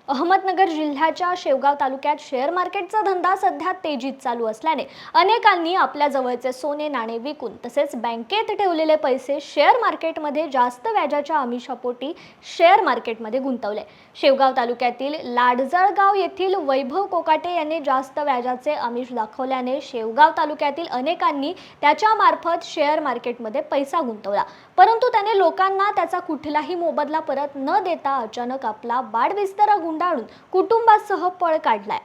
अहमदनगर जिल्ह्याच्या शेवगाव तालुक्यात शेअर मार्केटचा धंदा सध्या तेजीत चालू असल्याने अनेकांनी आपल्या जवळचे सोने नाणे विकून तसेच बँकेत ठेवलेले पैसे शेअर मार्केटमध्ये जास्त व्याजाच्या आमिषापोटी शेअर मार्केटमध्ये गुंतवले। शेवगाव तालुक्यातील लाडजळगाव येथील वैभव कोकाटे यांनी जास्त व्याजाचे आमिष दाखवल्याने शेवगाव तालुक्यातील अनेकांनी त्याच्या मार्फत शेअर मार्केटमध्ये पैसा गुंतवला, परंतु त्याने लोकांना त्याचा कुठलाही मोबदला परत न देता अचानक आपला बाडबिस्तरा गुंडाळून कुटुंबासह पळ काढलाय।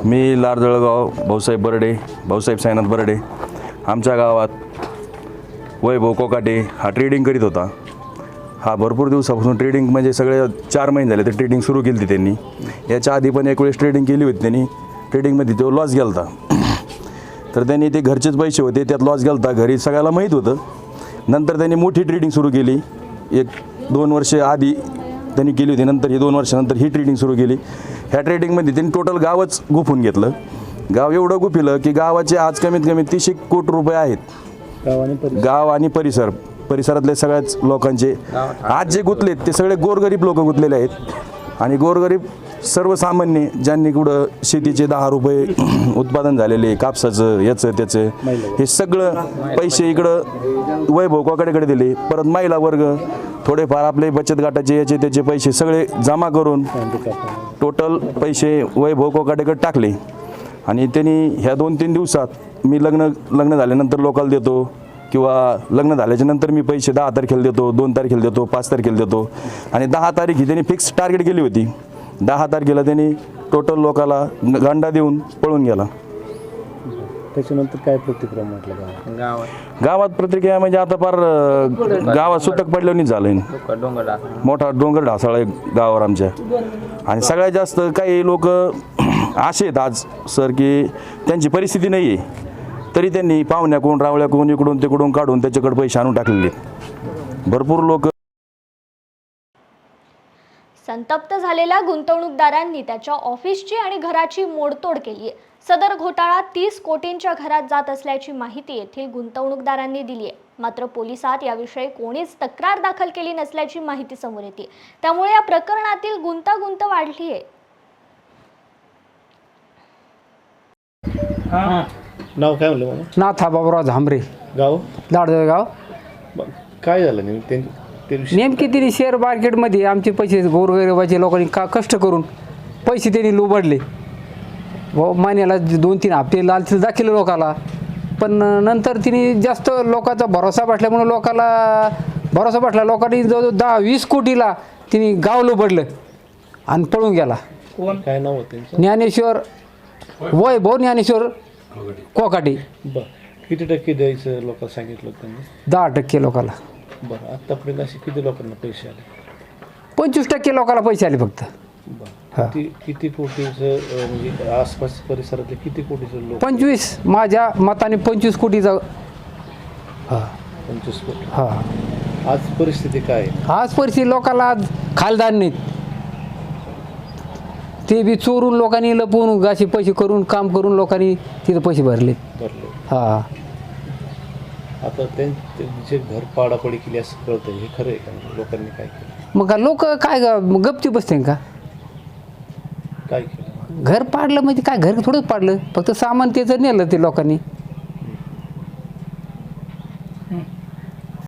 मी लाडजळगाव भाऊसाहेब साईनाथ बर्डे आमच्या गावात वैभव कोकाटे हा ट्रेडिंग करीत होता। हा भरपूर दिवसापासून ट्रेडिंग म्हणजे सगळे 4 महिने झाले तर ट्रेडिंग सुरू केली त्यांनी। याच्या आधी पण एक वेळेस ट्रेडिंग केली होती त्यांनी, ट्रेडिंगमध्ये तो लॉस गेला तर त्यांनी ते घरचेच पैसे होते त्यात लॉस गेला, घरी सगळ्याला माहीत होतं। नंतर त्यांनी मोठी ट्रेडिंग सुरू केली, 1-2 वर्ष आधी त्यांनी केली होती, नंतर ही 2 वर्षानंतर ही ट्रेडिंग सुरू केली। ह्या ट्रेडिंगमध्ये त्यांनी टोटल गावच गुंफून घेतलं। गाव एवढं गुंफिलं की गावाचे आज कमीत कमी 30 कोटी रुपये आहेत। गाव आणि परिसरातले सगळ्याच लोकांचे आज जे गुंतलेत ते सगळे गोरगरीब लोक गुंतलेले आहेत। आणि गोरगरीब सर्वसामान्य ज्यांनी कुठं शेतीचे 10 रुपये उत्पादन झालेले, कापसाचं याचं त्याचं, हे सगळं पैसे इकडं वैभव कोकाटेकडे दिले। परत महिला वर्ग थोडेफार आपले बचत गटाचे याचे त्याचे पैसे सगळे जमा करून टोटल पैसे वैभव कोकाटेकडे टाकले। आणि त्यांनी ह्या 2-3 दिवसात मी लग्न झाल्यानंतर लोकांना देतो किंवा लग्न झाल्याच्या नंतर मी पैसे 10 तारखेला देतो, 2 तारखेला देतो, 5 तारखेला देतो। आणि 10 तारीख ही त्यांनी फिक्स टार्गेट केली होती। 10 तारखेला त्यांनी टोटल लोकाला गांडा देऊन पळून गेला। त्याच्यानंतर काय प्रतिक्रिया म्हटलं गावात प्रतिक्रिया म्हणजे आता फार गावात सुतक पडल्यानेच झालं। मोठा डोंगर ढासाळा गावावर आमच्या। आणि सगळ्यात जास्त काही लोक असे आहेत आज सर की त्यांची परिस्थिती नाही आहे तरी त्यांनी पाहुण्याकडून रावळ्याकडून इकडून तिकडून काढून त्याच्याकडे पैसे आणून टाकलेले भरपूर लोक। संतप्त झालेल्या गुंतवणूकदारांनी त्याच्या ऑफिसची आणि घराची मोडतोड केली आहे। सदर घोटाळा 30 कोटींच्या घरात जात असल्याची माहिती येथील गुंतवणूकदारांनी दिली आहे। मात्र पोलिसात याविषयी कोणीच तक्रार दाखल केली नसल्याची माहिती समोर येते, त्यामुळे या प्रकरणातील गुंतागुंत वाढली आहे। नाव काय म्हणलं? नाथा बाबुराव झांबरे, गाव लाडजळगाव। काय झालं नेमकी तिने शेअर मार्केटमध्ये आमचे पैसे गोरगरिबाचे लोकांनी कष्ट करून पैसे त्यांनी लुबाडले व महिन्याला 2-3 हप्ते लालच दाखवले लोकाला। पण नंतर तिने जास्त लोकांचा भरोसा बसल्यामुळे लोकांनी जवळजवळ 10-20 कोटीला तिने गाव लुबाडलं आणि पळून गेला। काय नाव होतं? ज्ञानेश्वर वैभव ज्ञानेश्वर कोकाटे। किती टक्के द्यायचं लोकांना सांगितलं त्यांनी? 10% लोकाला। बरं, आतापर्यंत असे किती लोकांना पैसे आले? 25% लोकांना पैसे आले फक्त। किती कोटीचं म्हणजे आसपास परिसरातले किती कोटीचं लोक? 25 माझ्या मताने 25 कोटीचा। 25 कोटी। हा, आज परिस्थिती काय आहे? आज परिस्थिती लोकांना आज खालदार नाहीत, ते बी चोरून लोकांनी लपवून असे पैसे करून काम करून लोकांनी तिथं पैसे भरले। हा, आता त्यांचे घर पाडापडी केली असं कळतं, हे खरं आहे का? लोकांनी काय केलं? मग लोक काय गपची बसते का? काय केलं? घर पाडलं म्हणजे काय, घर थोडंच पाडलं, फक्त सामान त्याचं नेलं ते लोकांनी।